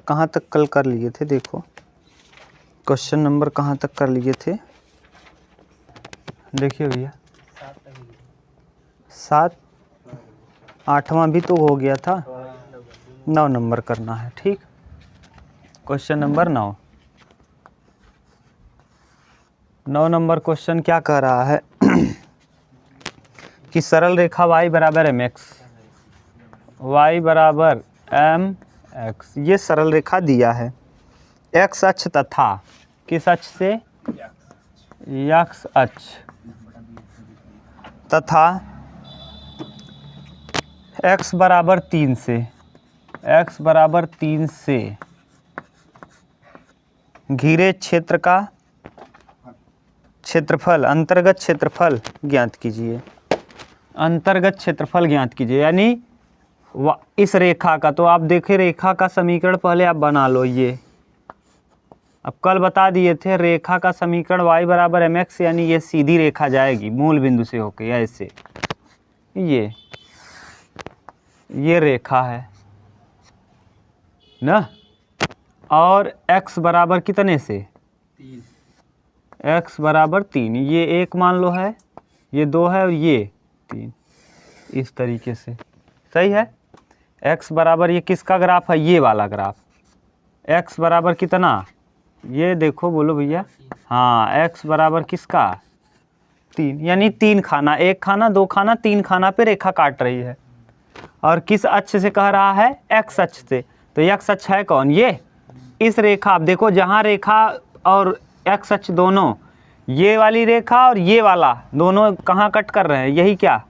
कहाँ तक कल कर लिए थे, देखो क्वेश्चन नंबर कहाँ तक कर लिए थे, देखिए भैया 7, 8वां भी तो हो गया था, 9 नंबर करना है। ठीक, क्वेश्चन नंबर 9 नंबर क्वेश्चन क्या कह रहा है कि सरल रेखा y बराबर mx, y बराबर mx, ये सरल रेखा दिया है x अक्ष तथा किस अक्ष से, x अक्ष तथा x बराबर 3 से, x बराबर 3 से घिरे क्षेत्र का क्षेत्रफल, अंतर्गत क्षेत्रफल ज्ञात कीजिए। अंतर्गत क्षेत्रफल ज्ञात कीजिए यानी इस रेखा का, तो आप देखें रेखा का समीकरण पहले आप बना लो। ये अब कल बता दिए थे रेखा का समीकरण y बराबर mx, यानी ये सीधी रेखा जाएगी मूल बिंदु से होके ऐसे, ये रेखा है ना, और x बराबर कितने से, 3, x बराबर 3, ये 1 मान लो है, ये 2 है और ये 3, इस तरीके से सही है। x बराबर ये किसका ग्राफ है, ये वाला ग्राफ, x बराबर कितना, ये देखो बोलो भैया, हाँ x बराबर किसका 3, यानी 3 खाना, 1 खाना 2 खाना 3 खाना पे रेखा काट रही है। और किस अक्ष से कह रहा है, x अक्ष से, तो x अक्ष है कौन, ये इस रेखा, आप देखो जहाँ रेखा और x अक्ष दोनों, ये वाली रेखा और ये वाला दोनों कहाँ कट कर रहे हैं, यही क्या,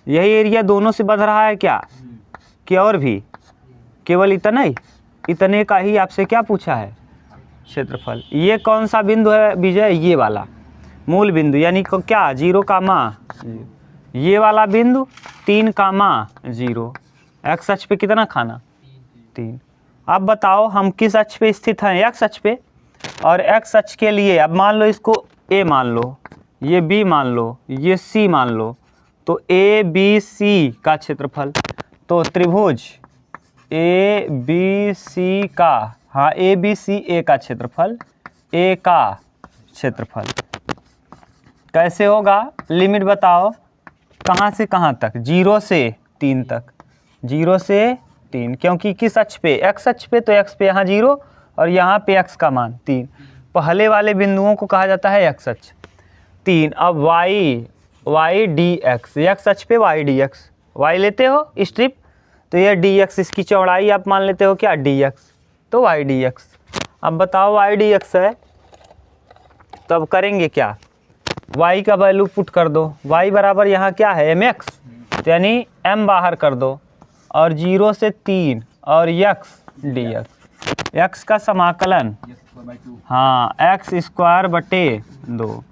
यही एरिया दोनों से बंध रहा है क्या, कि और भी, केवल इतना ही, इतने का ही आपसे क्या पूछा है क्षेत्रफल। ये कौन सा बिंदु है विजय, ये वाला मूल बिंदु, यानी को क्या 0, ये वाला बिंदु 3, 0, x अक्ष पे कितना खाना 3। अब बताओ हम किस अक्ष पे स्थित हैं, x अक्ष पे, और x अक्ष के लिए अब मान लो इसको a मान लो, ये b मान लो, ये c मान लो, तो a b c का क्षेत्रफल, तो त्रिभुज a b c का, हाँ a b c a का क्षेत्रफल, a का क्षेत्रफल कैसे होगा, लिमिट बताओ कहाँ से कहाँ तक, 0 से 3 तक, 0 से 3, क्योंकि किस अक्ष पे, x अक्ष पे, तो x पे यहाँ 0 और यहाँ पे x का मान 3, पहले वाले बिंदुओं को कहा जाता है x अक्ष 3। अब y dx, x अक्ष पे y dx, y लेते हो स्ट्रिप, तो ये dx, इसकी चौड़ाई आप मान लेते हो क्या dx, तो y dx। अब बताओ y dx है, तो अब करेंगे क्या, y का वैल्यू पुट कर दो, y बराबर यहाँ क्या है mx, तो यानी m बाहर कर दो, और 0 से 3 और x dx, x का समाकलन, हाँ x स्क्वायर बटे 2,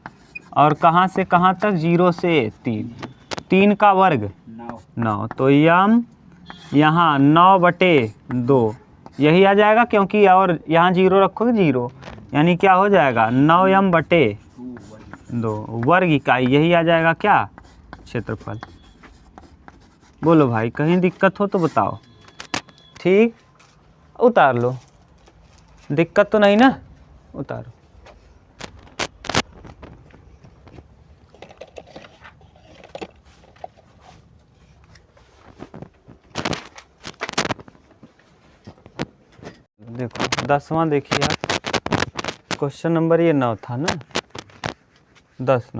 और कहाँ से कहाँ तक, 0 से 3, 3 का वर्ग 9, तो यम यहाँ 9 बटे 2 यही आ जाएगा, क्योंकि और यहाँ 0 रखोगे 0, यानी क्या हो जाएगा 9m बटे 2 वर्ग इकाई, यही आ जाएगा क्या क्षेत्रफल। बोलो भाई कहीं दिक्कत हो तो बताओ, ठीक, उतार लो, दिक्कत तो नहीं ना, उतारो। देखो 10वां देखिए आप, क्वेश्चन नंबर ये 9 था ना, 10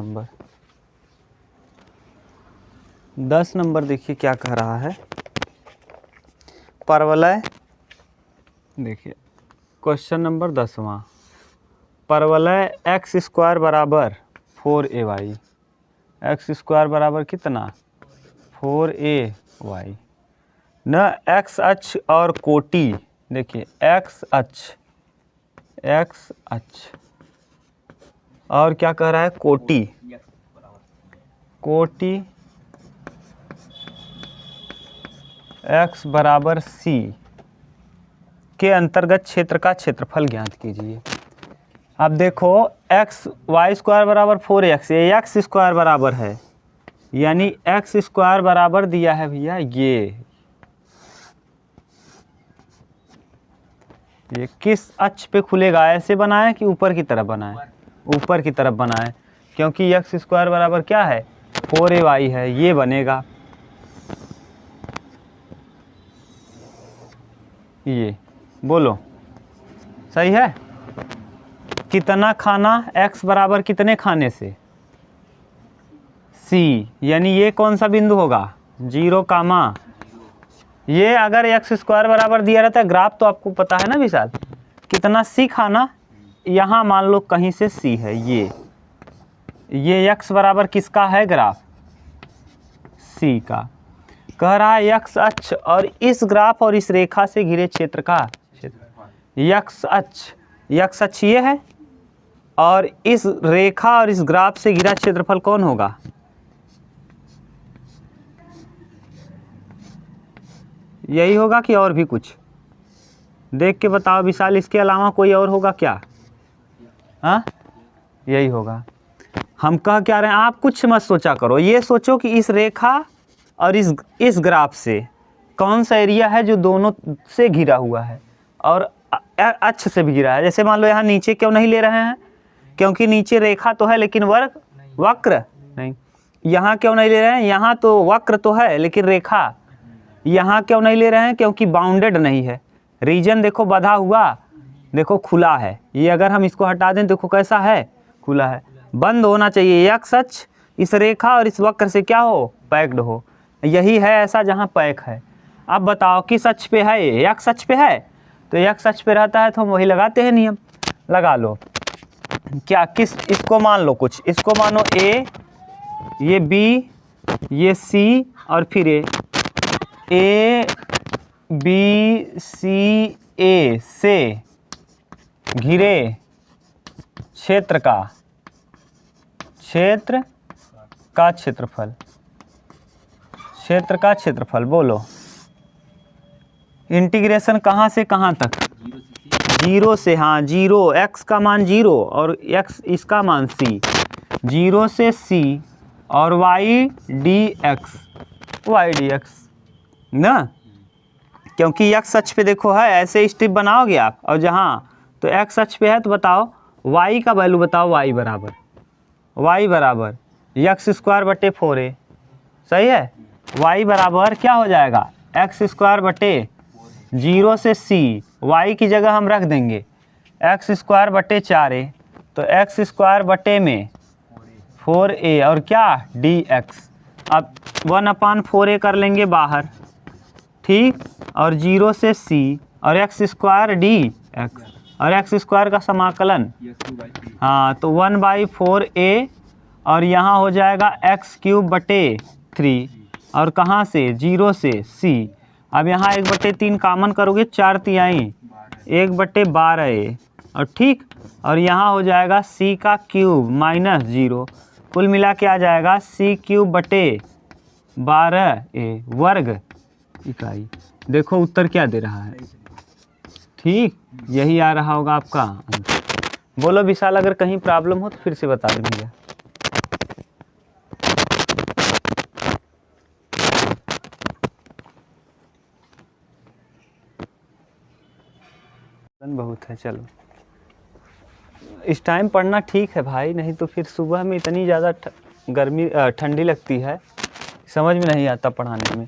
नंबर देखिए क्या कह रहा है, परवलय, देखिए क्वेश्चन नंबर 10वां, परवलय x स्क्वायर बराबर 4ay, x स्क्वायर बराबर कितना 4ay न, x अक्ष और कोटि, देखिए x अक्ष और क्या कह रहा है कोटि, x बराबर c के अंतर्गत क्षेत्र का क्षेत्रफल ज्ञात कीजिए। अब देखो x y स्क्वायर बराबर 4x, ये x स्क्वायर बराबर है, यानी x स्क्वायर बराबर दिया है भैया ये ये किस अक्ष पे खुलेगा, ऐसे बनाए कि ऊपर की तरफ बनाए? ऊपर की तरफ बनाए, क्योंकि एक्स स्क्वायर बराबर क्या है 4ay है, ये बनेगा। ये बोलो सही है। कितना खाना x बराबर कितने खाने से? c, यानी ये कौन सा बिंदु होगा 0 कामा, ये अगर एक्स स्क्वायर बराबर दिया रहता है ग्राफ तो आपको पता है ना विशाल, कितना c खाना, यहाँ मान लो कहीं से c है, ये x बराबर किसका है ग्राफ c का। कह रहा है x अक्ष और इस ग्राफ और इस रेखा से घिरे क्षेत्र का x अक्ष ये है और इस रेखा और इस ग्राफ से घिरा क्षेत्रफल कौन होगा? यही होगा कि और भी कुछ? देख के बताओ विशाल, इसके अलावा कोई और होगा क्या? हाँ यही होगा। हम कह क्या रहे हैं, आप कुछ मत सोचा करो, ये सोचो कि इस रेखा और इस ग्राफ से कौन सा एरिया है जो दोनों से घिरा हुआ है और अक्ष से भी घिरा है। जैसे मान लो यहाँ नीचे क्यों नहीं ले रहे हैं, क्योंकि नीचे रेखा तो है लेकिन वक्र नहीं। यहाँ क्यों नहीं ले रहे हैं, यहाँ तो वक्र तो है लेकिन रेखा। यहाँ क्यों नहीं ले रहे हैं, क्योंकि बाउंडेड नहीं है, रीजन देखो बधा हुआ, देखो खुला है। ये अगर हम इसको हटा दें देखो कैसा है, खुला है। बंद होना चाहिए, एक्स अक्ष इस रेखा और इस वक्र से क्या हो, पैक्ड हो। यही है ऐसा जहाँ पैक है। अब बताओ किस अक्ष पे है, ये एक्स अक्ष पे है, तो एक्स अक्ष पे रहता है तो हम वही लगाते हैं नियम। लगा लो क्या, किस, इसको मान लो कुछ, इसको मानो ए, ये बी, ये सी और फिर ए बी सी ए से घिरे क्षेत्र का क्षेत्रफल, क्षेत्र का क्षेत्रफल। बोलो इंटीग्रेशन कहाँ से कहाँ तक? 0 से, हाँ 0, x का मान 0 और x इसका मान c, 0 से c और y dx ना, क्योंकि x अक्ष पे देखो है, ऐसे स्ट्रिप बनाओगे आप और जहाँ तो x अक्ष पे है तो बताओ y का वैल्यू बताओ, y बराबर एक्स स्क्वायर बटे 4a, सही है। y बराबर क्या हो जाएगा, एक्स स्क्वायर बटे 0 से c, y की जगह हम रख देंगे एक्स स्क्वायर बटे 4a, तो एक्स स्क्वायर बटे में 4a और क्या dx। अब 1/4a कर लेंगे बाहर, ठीक, और 0 से c और एक्स स्क्वायर dx और एक्स स्क्वायर का समाकलन, हाँ तो 1/4a और यहाँ हो जाएगा x³ बटे 3 और कहाँ से 0 से c। अब यहाँ 1/3 कॉमन करोगे, 4 तिहाई 1/12a और ठीक, और यहाँ हो जाएगा c का क्यूब माइनस 0, कुल मिला के आ जाएगा c³ बटे 12a वर्ग इकाई। देखो उत्तर क्या दे रहा है, ठीक यही आ रहा होगा आपका। बोलो विशाल, अगर कहीं प्रॉब्लम हो तो फिर से बता दें भैया। बहुत है, चलो इस टाइम पढ़ना ठीक है भाई, नहीं तो फिर सुबह में इतनी ज़्यादा गर्मी ठंडी लगती है, समझ में नहीं आता पढ़ाने में।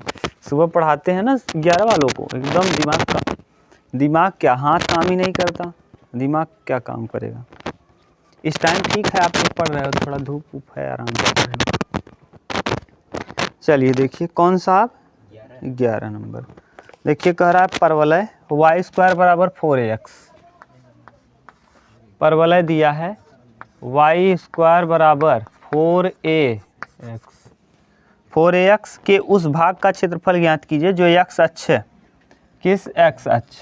सुबह पढ़ाते हैं ना 11 वालों को, एकदम दिमाग क्या हाथ काम ही नहीं करता, दिमाग क्या काम करेगा। इस टाइम ठीक है, आप लोग पढ़ रहे हो, थोड़ा धूप उप है, आराम से पढ़ रहे हो। चलिए देखिए कौन सा आप 11 नंबर देखिए, कह रहा है परवलय y स्क्वायर बराबर 4ax, परवलय दिया है y स्क्वायर बराबर 4ax के उस भाग का क्षेत्रफल ज्ञात कीजिए जो x अक्ष है। किस x अक्ष?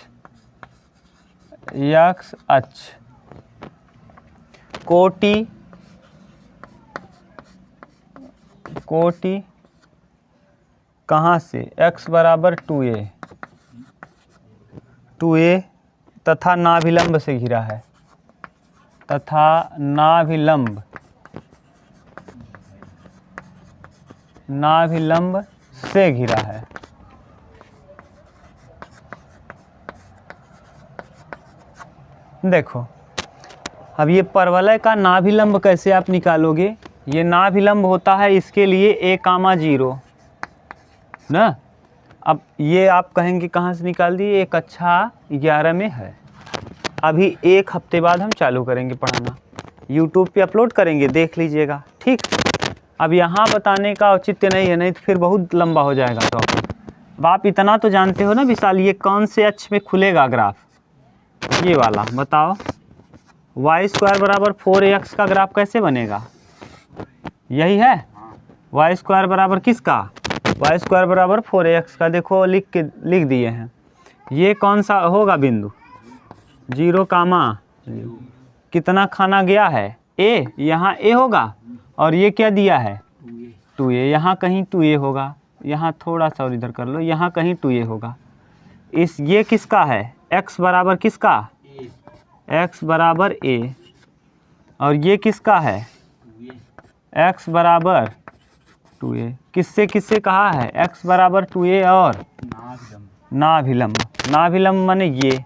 x अक्ष कोटि कहाँ से, x बराबर 2a तथा नाभिलंब से घिरा है, तथा नाभिलंब से घिरा है। देखो अब ये परवलय का नाभिलंब कैसे आप निकालोगे। ये नाभिलंब होता है इसके लिए a,0 ना। अब ये आप कहेंगे कहाँ से निकाल दिए, 1 कक्षा 11 में है। अभी 1 हफ्ते बाद हम चालू करेंगे पढ़ाना, YouTube पे अपलोड करेंगे, देख लीजिएगा, ठीक। अब यहाँ बताने का औचित्य नहीं है, नहीं तो फिर बहुत लंबा हो जाएगा टॉपिक। अब आप इतना तो जानते हो ना विशाल, ये कौन से अक्ष में खुलेगा ग्राफ, ये वाला बताओ। y² बराबर 4ax का ग्राफ कैसे बनेगा, यही है। y² बराबर किसका, y² बराबर 4ax का। देखो लिख दिए हैं। ये कौन सा होगा बिंदु, 0, कितना खाना गया है a, यहाँ a होगा, और ये क्या दिया है 2a, यहाँ कहीं 2a होगा, यहाँ थोड़ा सा और इधर कर लो, यहाँ कहीं 2a होगा। ये किसका है, x बराबर किसका, x बराबर a, और ये किसका है x बराबर 2a। किससे किससे कहा है, x बराबर 2a और नाभिलंब। नाभिलंब माने ये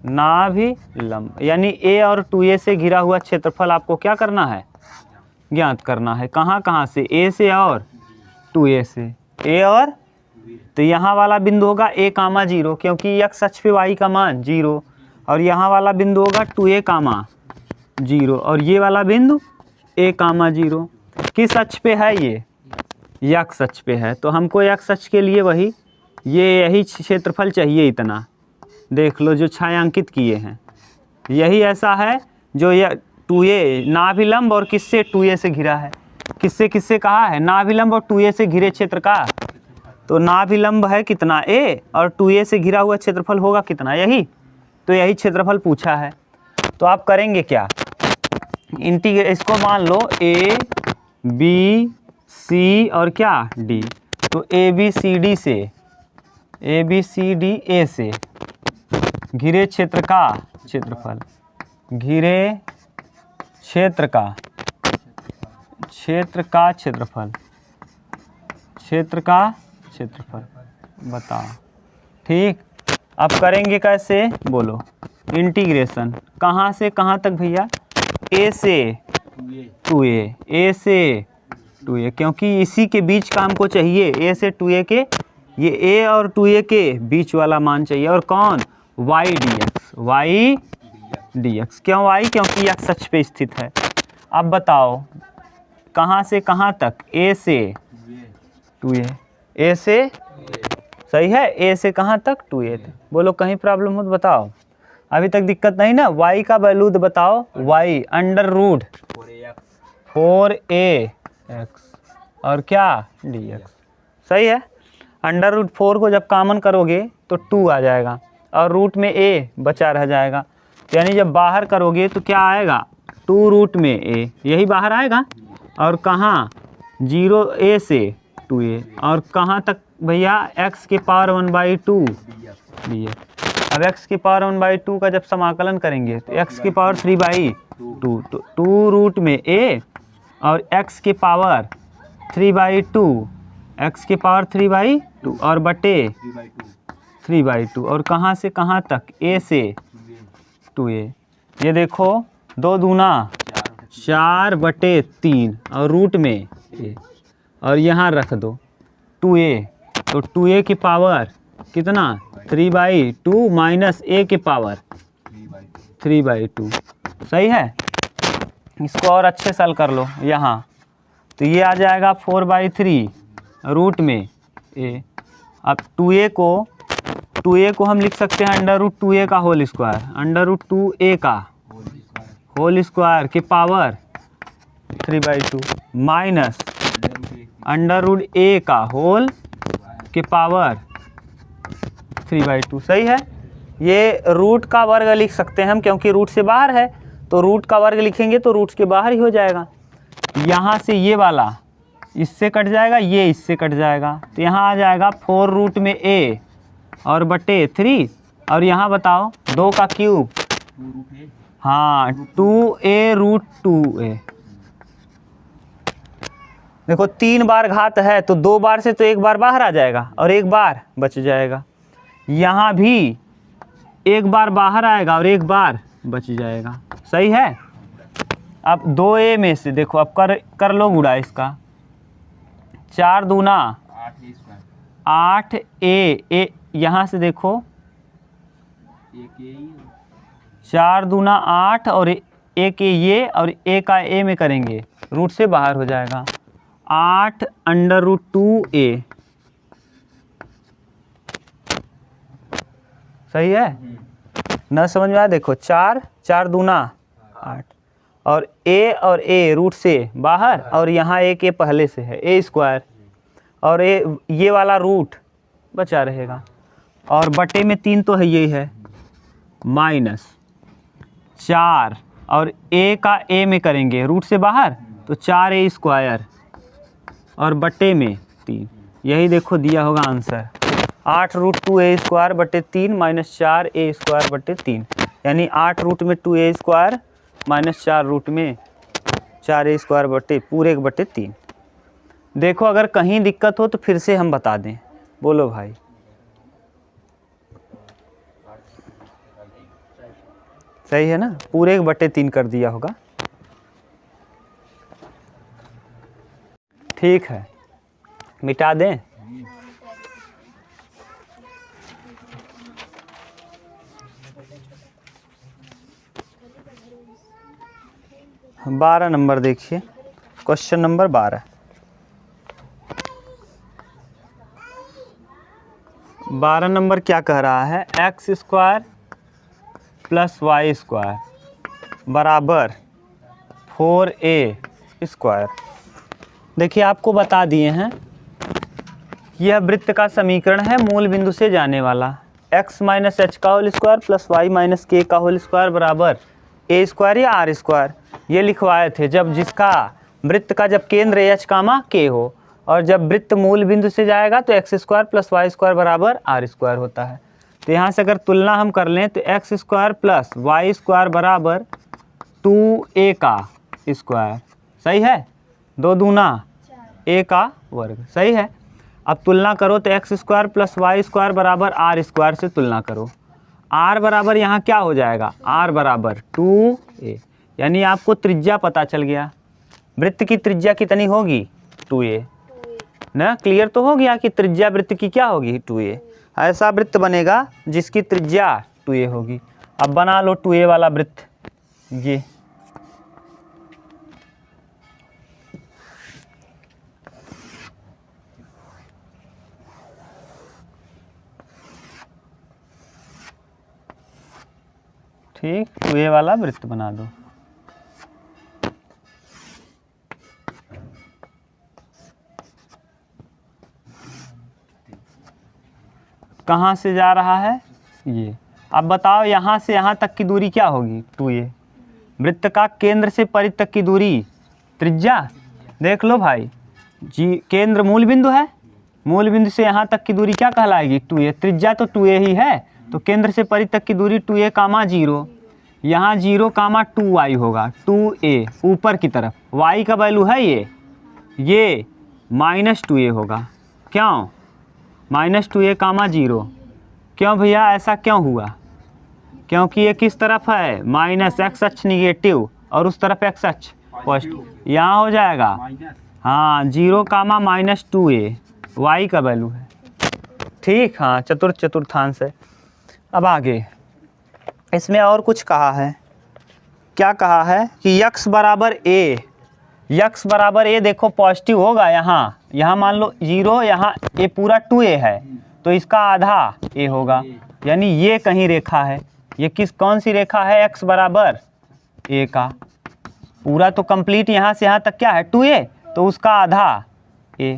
नाभिलंब, यानी a और 2a से घिरा हुआ क्षेत्रफल आपको क्या करना है, ज्ञात करना है। कहाँ कहाँ से, a से और 2a से, a और, तो यहाँ वाला बिंदु होगा a,0 क्योंकि x अक्ष पे y का मान 0, और यहाँ वाला बिंदु होगा 2a,0, और ये वाला बिंदु a,0 किस अक्ष पे है, ये x अक्ष पे है। तो हमको x अक्ष के लिए वही यही क्षेत्रफल चाहिए, इतना देख लो जो छायांकित किए हैं, यही ऐसा है जो ये 2a नाभिलंब और किससे 2a से घिरा है। किससे किससे कहा है, नाभिलंब और 2a से घिरे क्षेत्र का। तो नाभिलंब है कितना a, और 2a से घिरा हुआ क्षेत्रफल होगा कितना, यही। तो यही क्षेत्रफल पूछा है। तो आप करेंगे क्या, इसको मान लो a b c और क्या d। तो a b c d से, a b c d a से घिरे क्षेत्र का क्षेत्रफल, घिरे क्षेत्र का क्षेत्रफल, क्षेत्र का क्षेत्रफल बताओ, ठीक। अब करेंगे कैसे बोलो, इंटीग्रेशन कहाँ से कहाँ तक भैया, a से 2a, a से 2a, क्योंकि इसी के बीच का हमको चाहिए, a से 2a के, ये a और 2a के बीच वाला मान चाहिए। और कौन, y dx, क्यों y, क्योंकि x अक्ष पे स्थित है। अब बताओ कहाँ से कहाँ तक, a से 2a, a से, सही है, a से कहाँ तक 2a तक। बोलो कहीं प्रॉब्लम हो तो बताओ, अभी तक दिक्कत नहीं ना। y का वैल्यू बताओ, y √ 4ax और क्या dx, सही है। √4 को जब कॉमन करोगे तो 2 आ जाएगा, और रूट में a बचा रह जाएगा, यानी जब बाहर करोगे तो क्या आएगा, 2 √ में a, यही बाहर आएगा। और कहाँ 0a से 2a, और कहाँ तक भैया, x की पावर 1/2 dx। अब x की पावर 1/2 का जब समाकलन करेंगे तो x की पावर 3/2, तो 2 √ में a और x की पावर 3/2, x की पावर 3/2 और बटे 3/2, और कहाँ से कहाँ तक, a से 2a। ये देखो 2 दूना 4/3 और रूट में a, और यहाँ रख दो 2a, तो 2a की पावर कितना 3/2 माइनस a की पावर 3/2, सही है। इसको और अच्छे से हल कर लो यहाँ, तो ये आ जाएगा 4/3 रूट में a। अब 2a को हम लिख सकते हैं √2a का होल स्क्वायर, √2a का होल स्क्वायर की पावर 3/2 माइनस √a का होल की पावर 3/2, सही है। ये रूट का वर्ग लिख सकते हैं हम, क्योंकि रूट से बाहर है, तो रूट का वर्ग लिखेंगे तो रूट के बाहर ही हो जाएगा। यहाँ से ये वाला इससे कट जाएगा, ये इससे कट जाएगा, तो यहाँ आ जाएगा 4 √ में a और बटे 3, और यहाँ बताओ 2 का क्यूब, हाँ 2a √ 2a। देखो 3 बार घात है तो 2 बार से तो 1 बार बाहर आ जाएगा और 1 बार बच जाएगा। यहाँ भी एक बार बाहर आएगा और एक बार बच जाएगा। सही है। अब 2a में से देखो, अब कर लो गुणा इसका। 4 दूना 8 ए यहाँ से देखो 4 दूना 8 और एक ये और एक का ए में करेंगे, रूट से बाहर हो जाएगा। 8 अंडर रूट 2a। सही है ना? समझ में आया? देखो 4 दूना 8 और ए रूट से बाहर और यहाँ एक ए पहले से है, ए स्क्वायर और ये वाला रूट बचा रहेगा और बटे में 3 तो है यही है, माइनस 4 और ए का ए में करेंगे रूट से बाहर तो 4a स्क्वायर और बटे में 3। यही देखो दिया होगा आंसर, 8 रूट 2a स्क्वायर बटे 3 माइनस 4a स्क्वायर बटे 3, यानी 8 रूट में 2a स्क्वायर माइनस 4 रूट में 4a स्क्वायर बटे पूरे बटे 3। देखो अगर कहीं दिक्कत हो तो फिर से हम बता दें। बोलो भाई। सही है ना? पूरे बटे 3 कर दिया होगा। ठीक है, मिटा दें। हम 12 नंबर देखिए, क्वेश्चन नंबर 12। 12 नंबर क्या कह रहा है? X square plus Y square बराबर 4a स्क्वायर। देखिए आपको बता दिए हैं, यह वृत्त का समीकरण है मूल बिंदु से जाने वाला। x माइनस एच का whole square plus Y minus K का होल स्क्वायर बराबर a स्क्वायर या r स्क्वायर। ये लिखवाए थे जब जिसका वृत्त का जब केंद्र h कामा k हो और जब वृत्त मूल बिंदु से जाएगा तो X square plus Y square बराबर r स्क्वायर होता है। तो यहाँ से अगर तुलना हम कर लें तो X square plus Y square बराबर 2a का स्क्वायर। सही है? 2 दूना a का वर्ग। सही है। अब तुलना करो तो X square plus Y square बराबर r स्क्वायर से तुलना करो। r बराबर यहाँ क्या हो जाएगा? r बराबर 2a, यानी आपको त्रिज्या पता चल गया। वृत्त की त्रिज्या कितनी होगी? 2a ना। क्लियर तो हो गया कि त्रिज्या वृत्त की क्या होगी? 2a। ऐसा वृत्त बनेगा जिसकी त्रिज्या 2a होगी। अब बना लो 2a वाला वृत्त। ये ठीक, 2a वाला वृत्त बना दो। कहाँ से जा रहा है? ये। अब बताओ यहाँ से यहाँ तक की दूरी क्या होगी? 2a। वृत्त का केंद्र से परिध तक की दूरी त्रिज्या देख लो भाई जी। केंद्र मूल बिंदु है, मूल बिंदु से यहाँ तक की दूरी क्या कहलाएगी? 2a। त्रिज्या तो 2a ही है, तो केंद्र से परिध तक की दूरी 2a कामा 0। यहाँ 0 कामा 2y होगा। 2a ऊपर की तरफ, y का वैल्यू है ये माइनस 2a होगा। क्यों? माइनस 2a कामा 0। क्यों भैया ऐसा क्यों हुआ? क्योंकि ये किस तरफ है? माइनस एक्स अक्ष निगेटिव और उस तरफ एक्स अक्ष पॉजिटिव। यहाँ हो जाएगा हाँ 0 कामा माइनस 2a y का वैल्यू है। ठीक, हाँ चतुर्थांश है। अब आगे इसमें और कुछ कहा है। क्या कहा है कि x बराबर a, x बराबर a देखो पॉजिटिव होगा। यहाँ मान लो 0, यहाँ a पूरा 2a है तो इसका आधा a होगा, यानी ये कहीं रेखा है। ये कौन सी रेखा है? x बराबर a का पूरा तो कंप्लीट यहाँ से यहाँ तक क्या है? 2a, तो उसका आधा a।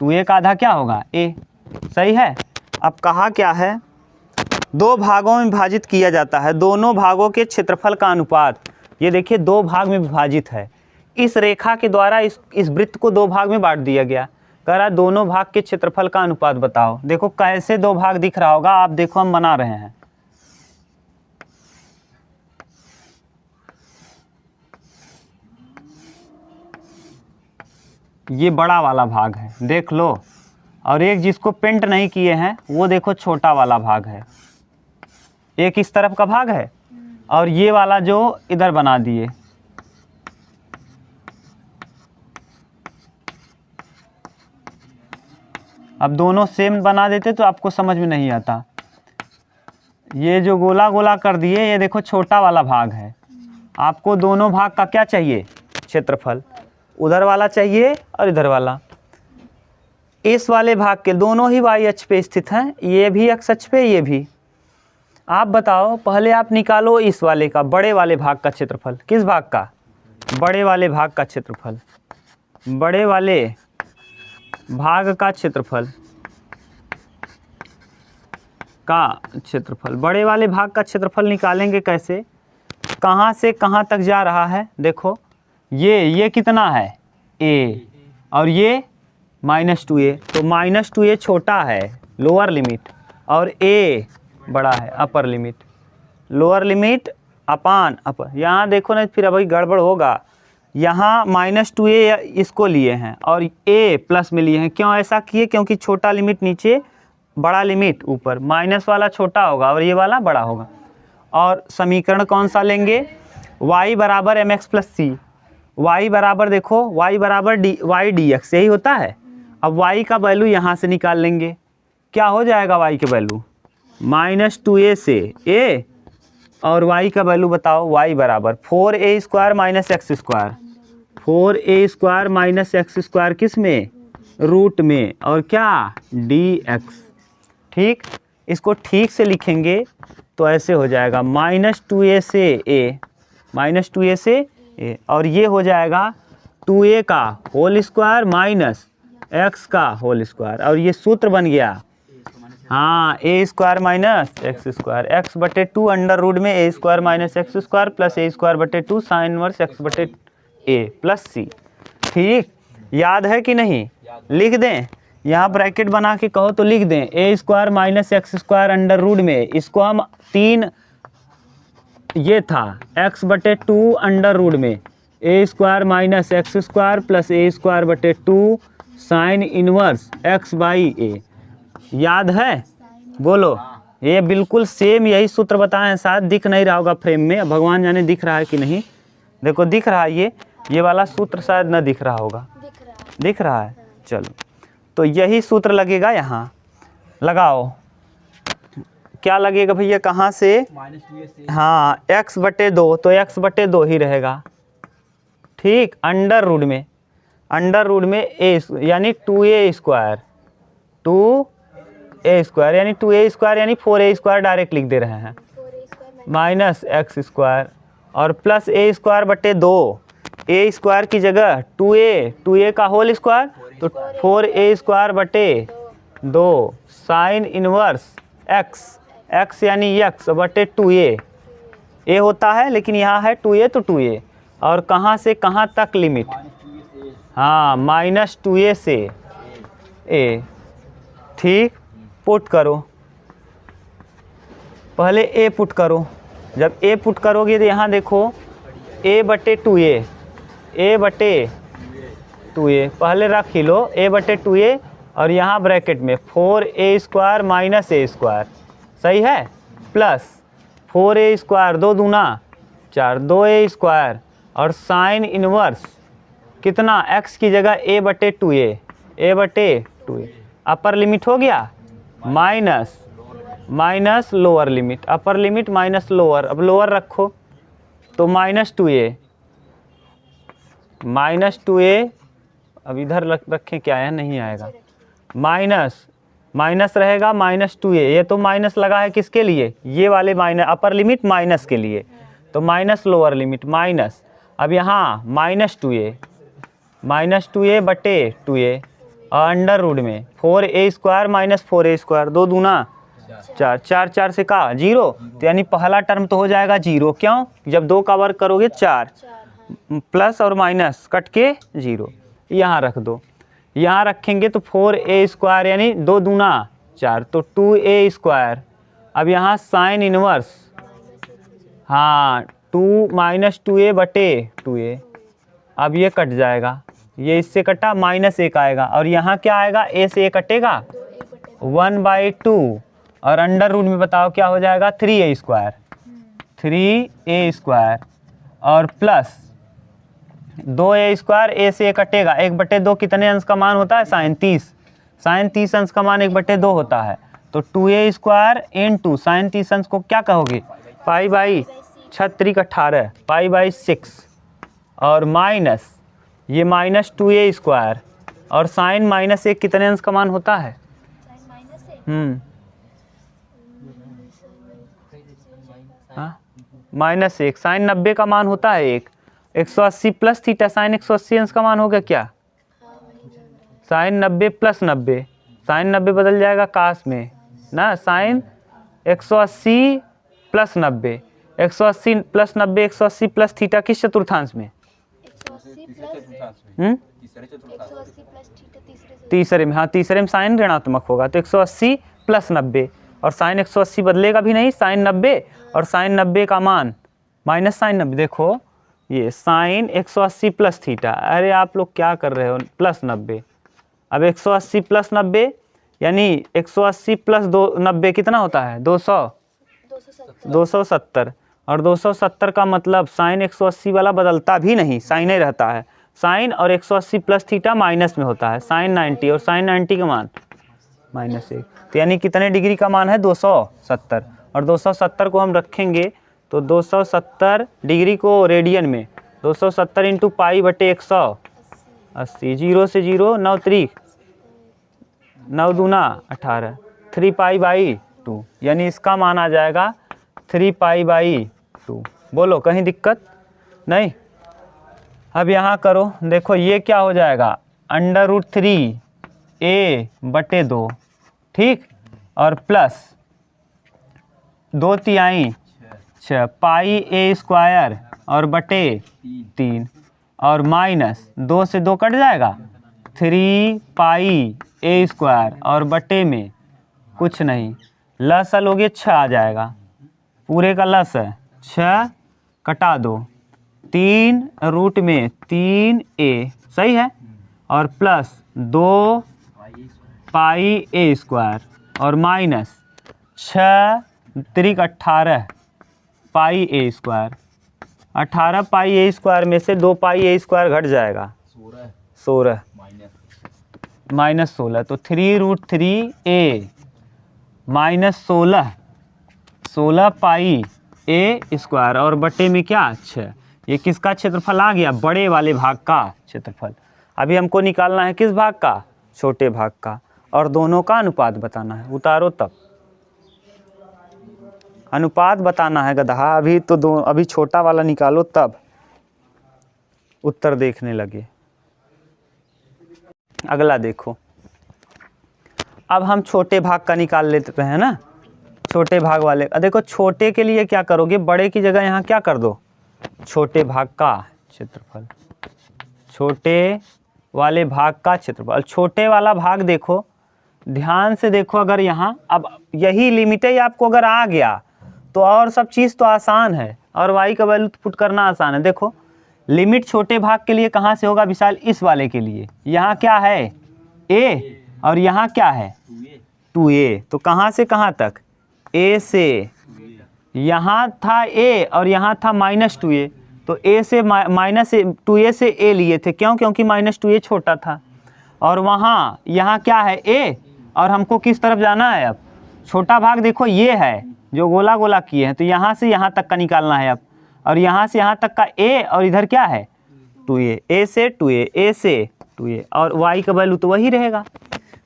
2a का आधा क्या होगा? a। सही है। अब कहा क्या है? 2 भागों में विभाजित किया जाता है, दोनों भागों के क्षेत्रफल का अनुपात। ये देखिए 2 भाग में विभाजित है। इस रेखा के द्वारा इस वृत्त को 2 भाग में बांट दिया गया। कह रहा दोनों भाग के क्षेत्रफल का अनुपात बताओ। देखो कैसे 2 भाग दिख रहा होगा, आप देखो हम बना रहे हैं। ये बड़ा वाला भाग है, देख लो, और एक जिसको पेंट नहीं किए हैं वो देखो छोटा वाला भाग है। एक इस तरफ का भाग है और ये वाला जो इधर बना दिए। अब दोनों सेम बना देते तो आपको समझ में नहीं आता। ये जो गोला गोला कर दिए ये देखो छोटा वाला भाग है। आपको दोनों भाग का क्या चाहिए? क्षेत्रफल। उधर वाला चाहिए और इधर वाला। इस वाले भाग के दोनों ही y अक्ष पे स्थित हैं, ये भी x अक्ष पे, ये भी। आप बताओ, पहले आप निकालो इस वाले का, बड़े वाले भाग का क्षेत्रफल। किस भाग का? बड़े वाले भाग का क्षेत्रफल। बड़े वाले भाग का क्षेत्रफल बड़े वाले भाग का क्षेत्रफल निकालेंगे कैसे? कहाँ से कहाँ तक जा रहा है? देखो ये कितना है? a, और ये -2a, तो -2a छोटा है लोअर लिमिट और a बड़ा है अपर लिमिट। लोअर लिमिट अपान अपर। यहाँ देखो ना, फिर अभी गड़बड़ होगा। यहाँ -2a इसको लिए हैं और a प्लस में लिए हैं। क्यों ऐसा किए? क्योंकि छोटा लिमिट नीचे, बड़ा लिमिट ऊपर। माइनस वाला छोटा होगा और ये वाला बड़ा होगा। और समीकरण कौन सा लेंगे? y बराबर mx प्लस सी। y बराबर देखो, y बराबर y dx, यही होता है। अब y का वैल्यू यहाँ से निकाल लेंगे। क्या हो जाएगा y के वैल्यू? -2a से a, और y का वैल्यू बताओ। y बराबर 4a square minus X square. 4a square minus X square किस में? रूट में। और क्या? dx। ठीक, इसको ठीक से लिखेंगे तो ऐसे हो जाएगा -2a से a, -2a से a, और ये हो जाएगा 2a का होल स्क्वायर माइनस x का होल स्क्वायर। और ये सूत्र बन गया, हाँ, a square minus X square, x बटे 2 अंडर रूट में a square minus X square plus a square बटे 2 साइन इनवर्स x बटे a प्लस c। ठीक, याद है कि नहीं? लिख दें, यहाँ ब्रैकेट बना के कहो तो लिख दें a square minus X square under root में, इसको हम 3, ये था x बटे 2 अंडर रूट में a square minus X square plus a square बटे 2 sine inverse x by a। याद है? बोलो। ये बिल्कुल सेम यही सूत्र बताए हैं। शायद दिख नहीं रहा होगा फ्रेम में, भगवान जाने दिख रहा है कि नहीं। देखो दिख रहा है, ये वाला सूत्र शायद न दिख रहा होगा। दिख रहा है? चलो, तो यही सूत्र लगेगा यहाँ। लगाओ, क्या लगेगा भैया? कहाँ से? हाँ, x बटे 2, तो x बटे 2 ही रहेगा। ठीक, अंडर रूट में, अंडर रूट में a यानी 2a स्क्वायर, 2a स्क्वायर यानी 2a स्क्वायर यानी 4a स्क्वायर डायरेक्ट लिख दे रहे हैं, माइनस एक्स स्क्वायर और प्लस a स्क्वायर बटे 2। a स्क्वायर की जगह 2a का होल स्क्वायर, तो 4a स्क्वायर बटे 2 साइन इनवर्स x यानी x बटे 2a। a होता है लेकिन यहाँ है 2a, तो 2a। और कहाँ से कहाँ तक लिमिट? हाँ, -2a से a। ठीक, पुट करो, पहले a पुट करो। जब a पुट करोगे तो यहाँ देखो a बटे 2a, a बटे 2a पहले रख ही लो, a बटे 2a, और यहाँ ब्रैकेट में 4a square minus a square, सही है, प्लस 4a स्क्वायर 2 दूना 4, 2a स्क्वायर और साइन इनवर्स कितना? x की जगह a बटे 2a, अपर लिमिट हो गया minus lower limit, upper limit minus lower. अब लोअर रखो तो -2a, अब इधर रखें, क्या है? नहीं आएगा, माइनस रहेगा -2a। ये तो माइनस लगा है किसके लिए? ये वाले माइनस, अपर लिमिट माइनस के लिए, तो माइनस लोअर लिमिट माइनस। अब यहाँ -2a बटे 2a और अंडर रूट में 4a square minus 4a square, 2 दूना 4, 4 से का 0, तो यानी पहला टर्म तो हो जाएगा 0। क्यों? जब 2 का वर्ग करोगे 4, प्लस और माइनस कट के 0, यहाँ रख दो। यहाँ रखेंगे तो 4a स्क्वायर यानी 2 दूना 4, तो 2a स्क्वायर। अब यहाँ साइन इनवर्स, हाँ, 2 -2a बटे 2a। अब ये कट जाएगा, ये इससे कटा, -1 आएगा, और यहाँ क्या आएगा? a से a कटेगा 1/2, और अंडर रूट में बताओ क्या हो जाएगा 3a स्क्वायर, 3a स्क्वायर और प्लस 2a स्क्वायर, a से a कटेगा, 1/2 कितने अंश का मान होता है साइन 30, साइन 30 अंश का मान 1/2 होता है। तो 2a स्क्वायर इंटू साइन 30 अंश को क्या कहोगे पाई बाई 6×18 पाई बाई 6 और माइनस ये माइनस 2a स्क्वायर और साइन -1 कितने अंश का मान होता है? हाँ -1 साइन 90 का मान होता है 180 प्लस थीटा साइन 180 अंश का मान होगा क्या? साइन 90 प्लस 90, साइन 90 बदल जाएगा काश में ना, sine 180 plus 90, 180 plus 90 180 plus theta किस चतुर्थांश में? तीसरे में। हाँ तीसरे में साइन ऋणात्मक होगा तो 180 प्लस 90 और साइन 180 बदलेगा भी नहीं, साइन 90 और साइन 90 का मान माइनस साइन 90, देखो ये साइन 180 प्लस थीटा, अरे आप लोग क्या कर रहे हो प्लस 90, अब 180 प्लस 90 यानी 180 प्लस 90 कितना होता है 270 और 270 का मतलब साइन 180 वाला बदलता भी नहीं, साइन ही रहता है, साइन और 180 प्लस थीटा माइनस में होता है, साइन 90 और साइन 90 का मान -1, तो यानी कितने डिग्री का मान है 270 और 270 को हम रखेंगे तो 270 डिग्री को रेडियन में 270 इंटू पाई बटे 180, 0 से 0 9 त्रिक 9 दूना 18 3 पाई बाई 2 यानी इसका मान आ जाएगा 3 पाई बाई 2। बोलो कहीं दिक्कत नहीं? अब यहाँ करो, देखो ये क्या हो जाएगा √3a/2 ठीक और प्लस 2/3 6 पाई a स्क्वायर और बटे 3 और माइनस 2 से 2 कट जाएगा 3 पाई a स्क्वायर और बटे में कुछ नहीं, लस लोगे 6 आ जाएगा, पूरे का लस है 6 कटा दो 3 रूट में 3a सही है और प्लस 2 पाई a स्क्वायर और माइनस 6 त्रिक 18 पाई a square, 18 pi a square में से 2 पाई a स्क्वायर घट जाएगा 16 -16 तो 3√3a minus 16 pi a square और बटे में क्या 6, ये किसका क्षेत्रफल आ गया? बड़े वाले भाग का क्षेत्रफल। अभी हमको निकालना है किस भाग का? छोटे भाग का, और दोनों का अनुपात बताना है, उतारो तब अनुपात बताना है गधा, अभी तो अभी छोटा वाला निकालो तब उत्तर देखने लगे। अगला देखो, अब हम छोटे भाग का निकाल लेते हैं ना, छोटे भाग वाले। देखो छोटे के लिए क्या करोगे, बड़े की जगह यहाँ क्या कर दो छोटे भाग का क्षेत्रफल, छोटे वाले भाग का क्षेत्रफल। छोटे वाला भाग देखो ध्यान से देखो, अगर यहाँ अब यही लिमिट है आपको अगर आ गया तो और सब चीज़ तो आसान है और y का वैल्यू पुट करना आसान है। देखो लिमिट छोटे भाग के लिए कहाँ से होगा विशाल? इस वाले के लिए यहाँ क्या है a और यहाँ क्या है 2a, तो कहाँ से कहाँ तक a से, यहाँ था a और यहाँ था -2a, तो a से -2a से a लिए थे, क्यों? क्योंकि -2a छोटा था, और वहाँ यहाँ क्या है a और हमको किस तरफ जाना है? अब छोटा भाग देखो ये है जो गोला गोला किए हैं, तो यहाँ से यहाँ तक का निकालना है अब, और यहाँ से यहाँ तक का a और इधर क्या है 2a, a से 2a, a से 2a, और y का वैल्यू तो वही रहेगा,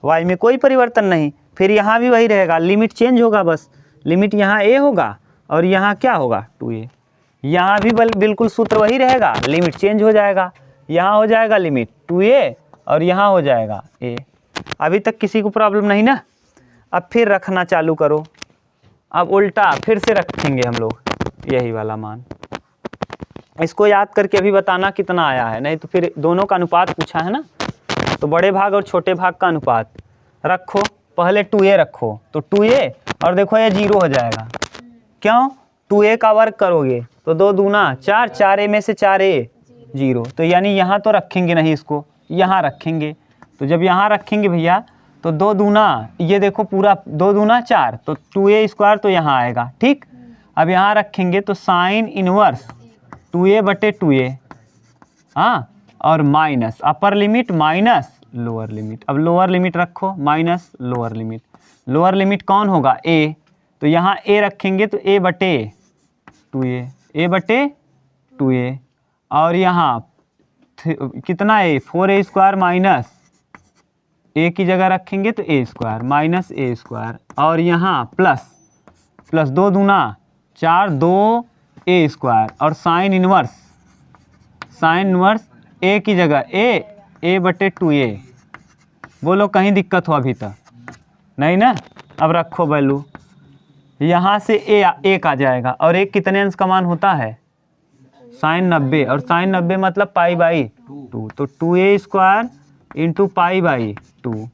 y में कोई परिवर्तन नहीं, फिर यहाँ भी वही रहेगा, लिमिट चेंज होगा बस, लिमिट यहाँ a होगा और यहाँ क्या होगा 2a, यहाँ भी बिल्कुल सूत्र वही रहेगा, लिमिट चेंज हो जाएगा, यहाँ हो जाएगा लिमिट 2a और यहाँ हो जाएगा a। अभी तक किसी को प्रॉब्लम नहीं ना? अब फिर रखना चालू करो, अब उल्टा फिर से रखेंगे हम लोग यही वाला मान, इसको याद करके अभी बताना कितना आया है, नहीं तो फिर दोनों का अनुपात पूछा है ना, तो बड़े भाग और छोटे भाग का अनुपात रखो, पहले 2a रखो तो 2a और देखो ये 0 हो जाएगा, क्यों? 2a का वर्ग करोगे तो 2 दूना 4, 4a में से 4a 0, तो यानी यहाँ तो रखेंगे नहीं, इसको यहाँ रखेंगे, तो जब यहाँ रखेंगे भैया तो 2 दूना, ये देखो पूरा 2 दूना 4, तो 2a² तो यहाँ आएगा। ठीक, अब यहाँ रखेंगे तो साइन इनवर्स 2a/2a, हाँ, और minus upper limit minus lower limit. अब लोअर लिमिट रखो minus lower limit, lower limit कौन होगा a, तो यहाँ a रखेंगे तो a/2a, और यहाँ कितना a, 4a² माइनस a की जगह रखेंगे तो a² माइनस a², और यहाँ प्लस 2 दूना 4, 2a² और साइन इनवर्स a की जगह a/2a। बोलो कहीं दिक्कत हो अभी तक नहीं ना? अब रखो वैल्यू, यहाँ से एक आ जाएगा, और एक कितने अंश का मान होता है? साइन 90, और साइन 90 मतलब π/2, तो 2a² इंटू π/2।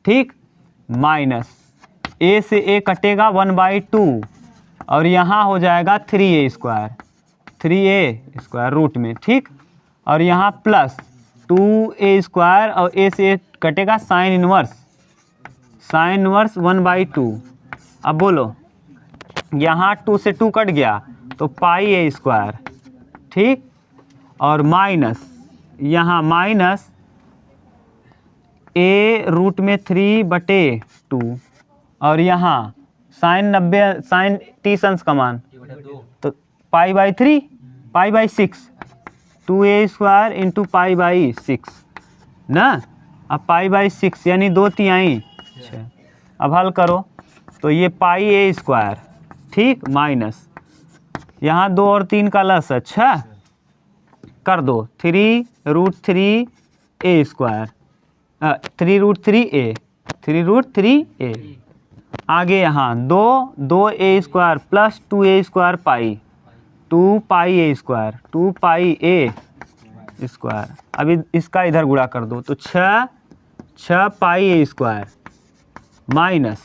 ठीक, माइनस a से a कटेगा 1/2, और यहाँ हो जाएगा 3a² रूट में। ठीक, और यहाँ प्लस 2a² और a से a कटेगा साइन इनवर्स 1/2। अब बोलो यहाँ 2 से 2 कट गया तो πa²। ठीक, और माइनस यहाँ माइनस a√3/2, और यहाँ साइन 90 साइन 30 अंश का मान तो π/6 2a² इंटू π/6 ना। अब π/6 यानी 2/3। अब हल करो तो ये πa²। ठीक, माइनस यहाँ 2 और 3 का लस, अच्छा कर दो 3√3a², 3√3a, आगे यहाँ 2a² प्लस 2a² पाई 2πa²। अभी इसका इधर गुणा कर दो तो 6 πa² माइनस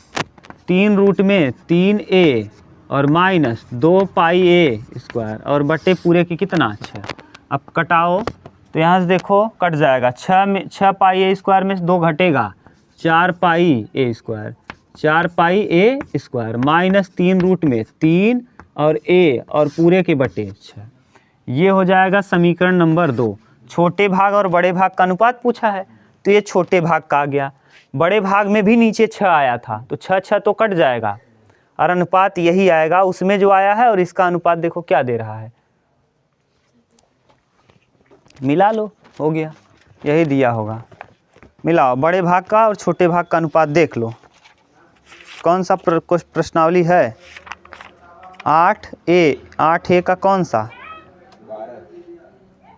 3 रूट में 3a और माइनस 2πa² और बटे पूरे की कितना 6। अब कटाओ तो यहाँ से देखो कट जाएगा, 6 πa² में से 2 घटेगा, 4 πa² माइनस 3 रूट में 3 और a और पूरे के बटे 6। ये हो जाएगा समीकरण नंबर 2। छोटे भाग और बड़े भाग का अनुपात पूछा है तो ये छोटे भाग का आ गया, बड़े भाग में भी नीचे 6 आया था तो 6 तो कट जाएगा और अनुपात यही आएगा उसमें जो आया है, और इसका अनुपात देखो क्या दे रहा है, मिला लो, हो गया, यही दिया होगा। मिलाओ बड़े भाग का और छोटे भाग का अनुपात देख लो। कौन सा प्रश्नावली है? 8a का कौन सा?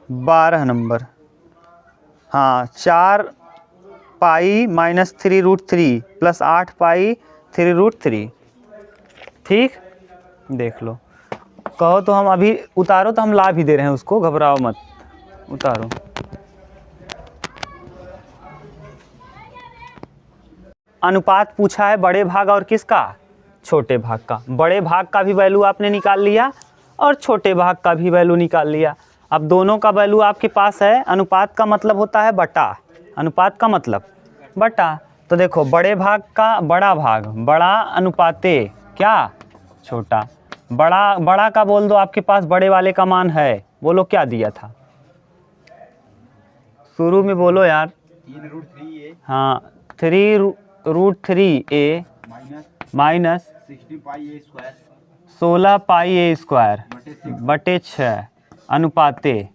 12 नंबर। हाँ, 4 पाई माइनस 3√3 प्लस 8 पाई 3√3। ठीक, देख लो। कहो तो हम अभी उतारो तो हम ला भी दे रहे हैं उसको, घबराओ मत, उतारो। अनुपात पूछा है बड़े भाग और किसका? छोटे भाग का। बड़े भाग का भी वैल्यू आपने निकाल लिया और छोटे भाग का भी वैल्यू निकाल लिया। अब दोनों का वैल्यू आपके पास है। अनुपात का मतलब होता है बटा, अनुपात का मतलब बटा। तो देखो बड़े भाग का बड़ा भाग, बड़ा अनुपाते क्या छोटा, बड़ा का बोल दो, आपके पास बड़े वाले का मान है, बोलो क्या दिया था शुरू में, बोलो यार। 3√3a। हाँ, 3√3a माइनस 16 πa² बटे 6 अनुपाते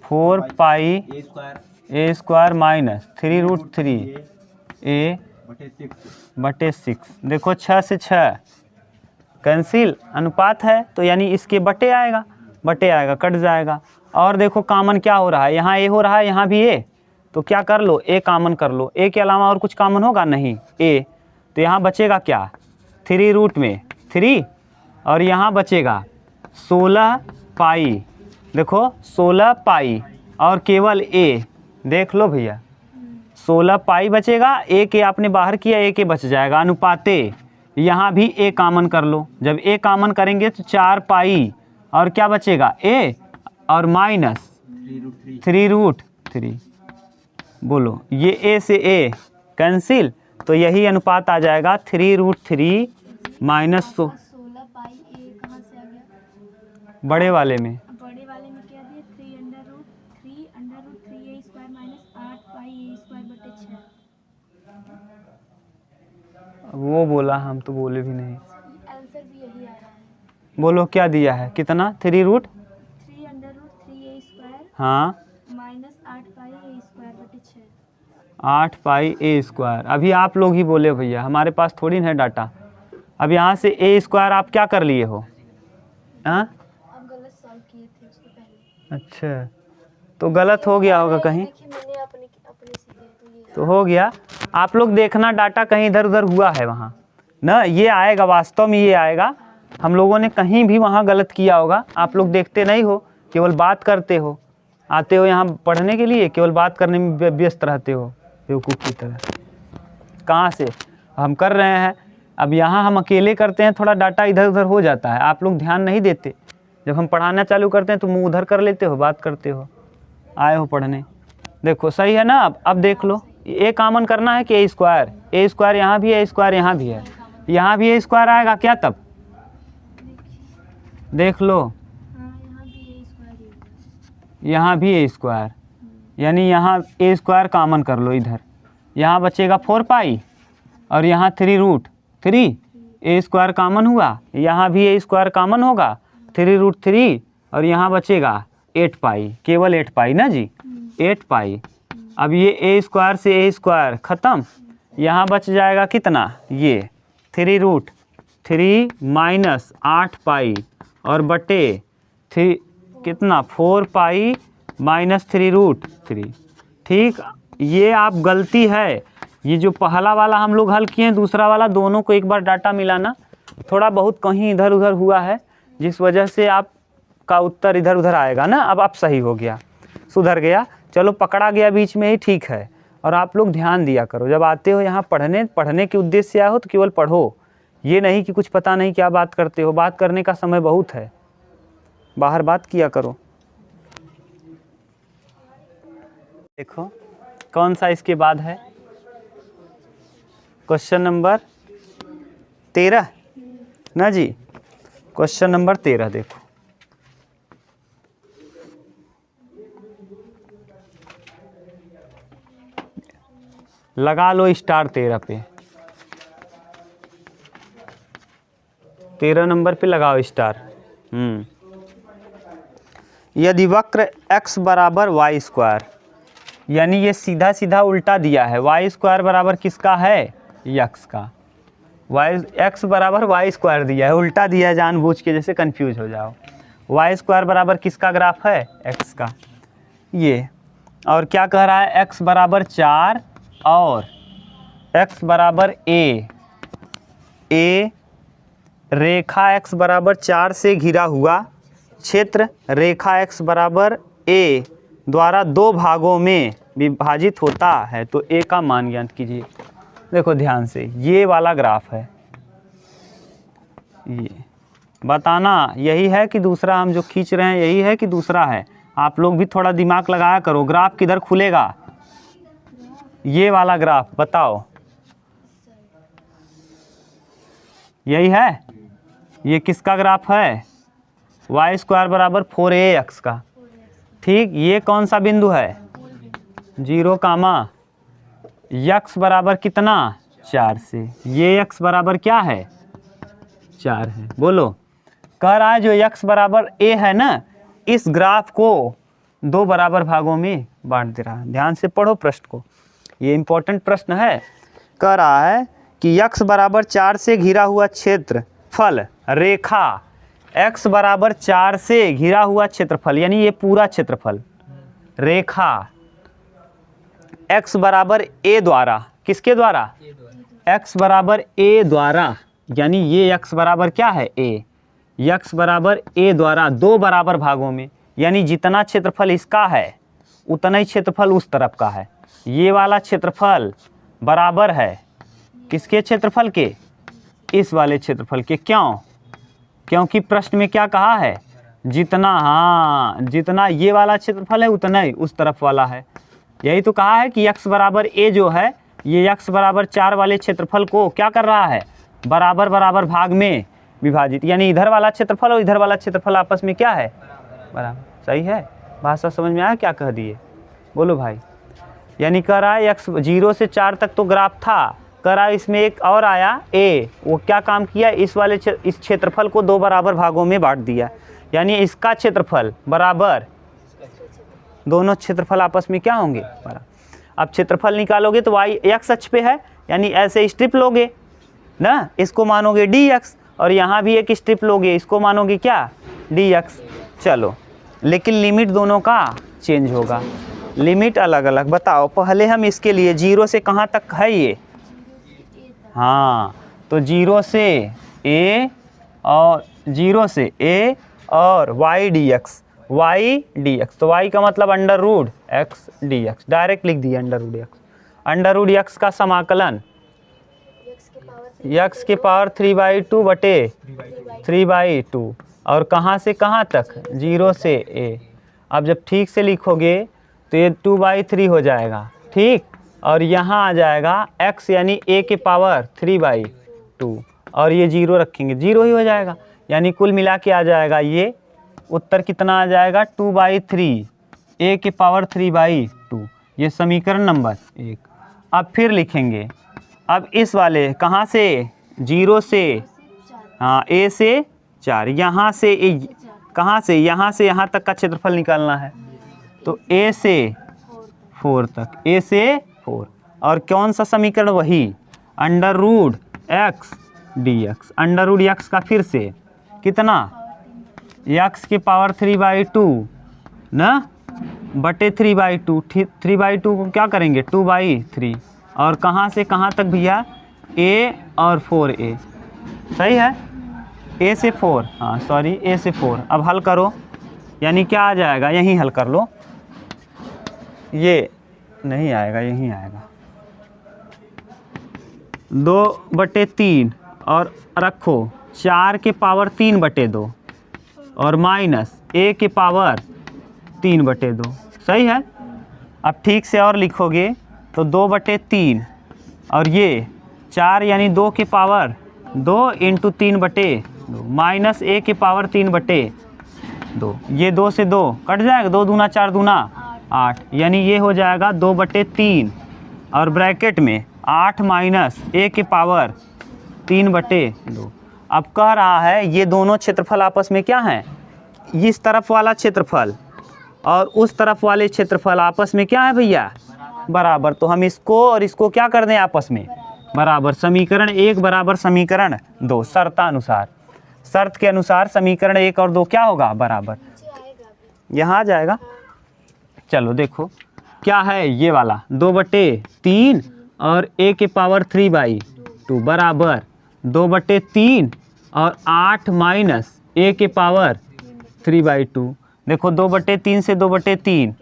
4 πa² माइनस 3√3a बटे 6। देखो 6 से 6 कैंसिल, अनुपात है तो यानी इसके बटे आएगा, कट जाएगा। और देखो कामन क्या हो रहा है, यहाँ a हो रहा है, यहाँ भी a, तो क्या कर लो, a कामन कर लो। a के अलावा और कुछ कामन होगा नहीं, a, तो यहाँ बचेगा क्या 3 रूट में 3 और यहाँ बचेगा 16 पाई। देखो 16 पाई और केवल a, देख लो भैया 16 पाई बचेगा, a के आपने बाहर किया, a के बच जाएगा। अनुपाते यहाँ भी a कामन कर लो, जब a कामन करेंगे तो 4 पाई और क्या बचेगा a और माइनस 3√3। बोलो, ये ए से ए कैंसिल, तो यही अनुपात आ जाएगा 3√3 माइनस 16 पाई ए कहाँ से आ गया? बड़े वाले में। बड़े वाले में क्या दिया? 3√3 ए स्क्वायर माइनस 8 पाई ए स्क्वायर बटे 6। वो बोला, हम तो बोले भी नहीं। आंसर भी यही आ रहा है। बोलो क्या दिया है, कितना? 3√3 ए स्क्वायर हाँ माइनस 8 पाई ए स्क्वायर बटे 6। 8 पाई ए स्क्वायर। अभी आप लोग ही बोले भैया, हमारे पास थोड़ी ना है डाटा। अब यहाँ से ए स्क्वायर आप क्या कर लिए हो? हाँ आप गलत सॉल्व किए थे उसके पहले। अच्छा, तो गलत हो गया होगा कहीं, देखिए मैंने अपने से किया तो ये तो हो गया। आप लोग देखना डाटा कहीं इधर उधर हुआ है वहाँ ना, ये आएगा, वास्तव में ये आएगा। हम लोगों ने कहीं भी वहाँ गलत किया होगा, आप लोग देखते नहीं हो, केवल बात करते हो। आते हो यहाँ पढ़ने के लिए, केवल बात करने में व्यस्त रहते हो बेवकूफ़ की तरह। कहाँ से हम कर रहे हैं, अब यहाँ हम अकेले करते हैं, थोड़ा डाटा इधर उधर हो जाता है, आप लोग ध्यान नहीं देते। जब हम पढ़ाना चालू करते हैं तो मुँह उधर कर लेते हो, बात करते हो। आए हो पढ़ने, देखो सही है ना। अब देख लो, ए कॉमन करना है कि ए स्क्वायर यहाँ भी है, ए स्क्वायर यहाँ भी है, यहाँ भी ए स्क्वायर आएगा क्या? तब देख लो, हाँ यहाँ भी ए स्क्वायर, यानी यहाँ ए स्क्वायर कॉमन कर लो इधर, यहाँ बचेगा 4 पाई और यहाँ 3√3, ए स्क्वायर कॉमन हुआ, यहाँ भी ए स्क्वायर कॉमन होगा 3√3 और यहाँ बचेगा 8 पाई, केवल 8 पाई ना जी, 8 पाई। अब ये ए स्क्वायर से ए स्क्वायर ख़त्म, यहाँ बच जाएगा कितना? ये 3√3 माइनस 8 पाई और बटे 3 कितना? 4 पाई माइनस 3√3। ठीक, ये आप गलती है, ये जो पहला वाला हम लोग हल किए हैं, दूसरा वाला, दोनों को एक बार डाटा मिलाना, थोड़ा बहुत कहीं इधर उधर हुआ है, जिस वजह से आपका उत्तर इधर उधर आएगा ना। अब आप सही हो गया, सुधर गया, चलो पकड़ा गया बीच में ही, ठीक है। और आप लोग ध्यान दिया करो, जब आते हो यहाँ पढ़ने के उद्देश्य से आए हो तो केवल पढ़ो, ये नहीं कि कुछ पता नहीं क्या बात करते हो। बात करने का समय बहुत है, बाहर बात किया करो। देखो कौन सा इसके बाद है, क्वेश्चन नंबर 13 ना जी। क्वेश्चन नंबर 13 देखो, लगा लो स्टार 13 पे, 13 नंबर पे लगाओ स्टार। यदि वक्र x बराबर वाई स्क्वायर, यानी ये सीधा सीधा उल्टा दिया है, वाई स्क्वायर बराबर किसका है? x का। x बराबर वाई स्क्वायर दिया है, उल्टा दिया है जानबूझ के, जैसे कंफ्यूज हो जाओ। वाई स्क्वायर बराबर किसका ग्राफ है? x का। ये और क्या कह रहा है? x बराबर 4 और x बराबर a रेखा x बराबर 4 से घिरा हुआ क्षेत्र रेखा x बराबर a द्वारा 2 भागों में विभाजित होता है, तो a का मान ज्ञात कीजिए। देखो ध्यान से, ये वाला ग्राफ है, ये बताना यही है कि दूसरा हम जो खींच रहे हैं यही है कि दूसरा है। आप लोग भी थोड़ा दिमाग लगाया करो, ग्राफ किधर खुलेगा? ये वाला ग्राफ बताओ, यही है? ये किसका ग्राफ है? वाई स्क्वायर बराबर 4ax का। ठीक, ये कौन सा बिंदु है? 0 कामा x बराबर कितना? 4 से। ये x बराबर क्या है? 4 है। बोलो, कह रहा है जो x बराबर a है ना, इस ग्राफ को 2 बराबर भागों में बांट दे रहा है। ध्यान से पढ़ो प्रश्न को, ये इंपॉर्टेंट प्रश्न है। कह रहा है कि x बराबर 4 से घिरा हुआ क्षेत्रफल रेखा x बराबर 4 से घिरा हुआ क्षेत्रफल, यानी ये पूरा क्षेत्रफल रेखा x बराबर a द्वारा, किसके द्वारा? x बराबर a द्वारा, यानी ये x बराबर क्या है? a। x बराबर a द्वारा 2 बराबर भागों में, यानी जितना क्षेत्रफल इसका है उतना ही क्षेत्रफल उस तरफ का है। ये वाला क्षेत्रफल बराबर है किसके क्षेत्रफल के? इस वाले क्षेत्रफल के। क्यों? क्योंकि प्रश्न में क्या कहा है? जितना, हाँ, जितना ये वाला क्षेत्रफल है उतना ही उस तरफ वाला है। यही तो कहा है कि x बराबर a जो है ये x बराबर 4 वाले क्षेत्रफल को क्या कर रहा है, बराबर बराबर भाग में विभाजित, यानी इधर वाला क्षेत्रफल और इधर वाला क्षेत्रफल आपस में क्या है, बराबर। सही है, भाषा समझ में आया क्या कह दिए, बोलो भाई। यानी कह रहा है x 0 से 4 तक तो ग्राफ था, कह रहा है इसमें एक और आया a, वो क्या काम किया, इस वाले इस क्षेत्रफल को 2 बराबर भागों में बांट दिया, यानी इसका क्षेत्रफल बराबर दोनों क्षेत्रफल आपस में क्या होंगे, बराबर। अब क्षेत्रफल निकालोगे तो y x अक्ष पे है, यानी ऐसे स्ट्रिप लोगे ना, इसको मानोगे dx, और यहाँ भी एक स्ट्रिप लोगे, इसको मानोगे क्या, dx। चलो, लेकिन लिमिट दोनों का चेंज होगा, लिमिट अलग अलग। बताओ पहले हम इसके लिए 0 से कहाँ तक है ये, हाँ, तो 0 से a और 0 से a और y dx, तो y का मतलब under root x dx, direct लिख दिया under root x। Under root x का समाकलन x के पावर 3/2 बटे 3/2, और कहाँ से कहाँ तक, 0 से a। अब जब ठीक से लिखोगे तो ये 2/3 हो जाएगा, ठीक, और यहाँ आ जाएगा x यानी a के पावर 3/2, और ये 0 रखेंगे 0 ही हो जाएगा, यानी कुल मिला के आ जाएगा ये उत्तर कितना आ जाएगा, 2/3 a के पावर 3/2, ये समीकरण नंबर 1। अब फिर लिखेंगे, अब इस वाले कहाँ से, 0 से, हाँ, a से 4, यहाँ से कहाँ से, यहाँ से यहाँ तक का क्षेत्रफल निकालना है, तो a से 4 तक, a से 4, और कौन सा समीकरण, वही under root x dx, under root x का फिर से कितना, x के पावर 3/2 ना बटे 3/2, 3/2 को क्या करेंगे 2/3, और कहाँ से कहाँ तक भैया, a और 4a, सही है, a से 4, हाँ सॉरी a से 4। अब हल करो, यानी क्या आ जाएगा, यहीं हल कर लो, ये नहीं आएगा, यहीं आएगा, 2/3 और रखो 4 के पावर 3/2 और माइनस a के पावर 3/2, सही है। अब ठीक से और लिखोगे तो 2/3 और ये 4 यानी 2 के पावर 2 × 3/2 माइनस a के पावर 3/2, ये 2 से 2 कट जाएगा, 2 दूना 4 दूना 8, यानी ये हो जाएगा 2/3 और ब्रैकेट में 8 माइनस a के पावर 3/2। अब कह रहा है ये दोनों क्षेत्रफल आपस में क्या हैं, इस तरफ वाला क्षेत्रफल और उस तरफ वाले क्षेत्रफल आपस में क्या है भैया, बराबर। तो हम इसको और इसको क्या कर दें, आपस में बराबर। समीकरण 1 बराबर समीकरण 2, शर्तानुसार, शर्त के अनुसार समीकरण 1 और 2 क्या होगा, बराबर। यहाँ आ जाएगा। चलो देखो क्या है ये वाला, 2/3 और a के पावर 3/2 बराबर 2/3 और 8 माइनस a के पावर 3/2। देखो 2/3 से 2/3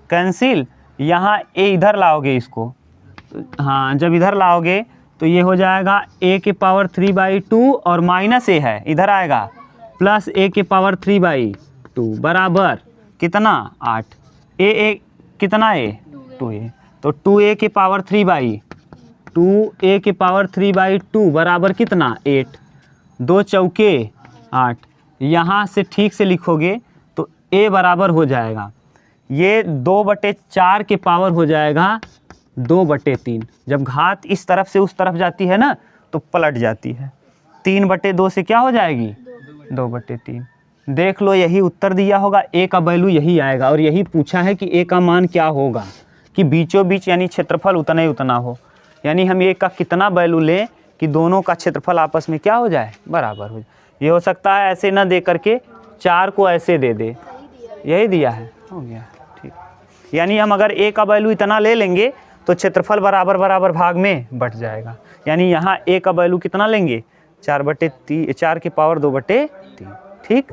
कैंसिल, यहाँ a इधर लाओगे इसको, हाँ जब इधर लाओगे तो ये हो जाएगा a के पावर 3/2 और माइनस a है इधर आएगा प्लस a के पावर 3/2 बराबर कितना 8, a कितना a 2a, तो 2a के पावर 2a के पावर 3/2 बराबर कितना 8, 2 चौके 8। यहाँ से ठीक से लिखोगे तो a बराबर हो जाएगा, ये 2/4 के पावर हो जाएगा 2/3। जब घात इस तरफ से उस तरफ जाती है ना तो पलट जाती है, 3/2 से क्या हो जाएगी 2/3। देख लो यही उत्तर दिया होगा, a का वैल्यू यही आएगा, और यही पूछा है कि a का मान क्या होगा, कि बीचों बीच यानी क्षेत्रफल उतना ही उतना हो, यानी हम a का कितना वैल्यू लें कि दोनों का क्षेत्रफल आपस में क्या हो जाए, बराबर हो जाए। ये हो सकता है ऐसे ना दे करके 4 को ऐसे दे दे, यही दिया है, हो गया ठीक। यानी हम अगर a का वैल्यू इतना ले लेंगे तो क्षेत्रफल बराबर बराबर भाग में बट जाएगा, यानी यहाँ a का वैल्यू कितना लेंगे 4/3, 4 की पावर 2/3, ठीक।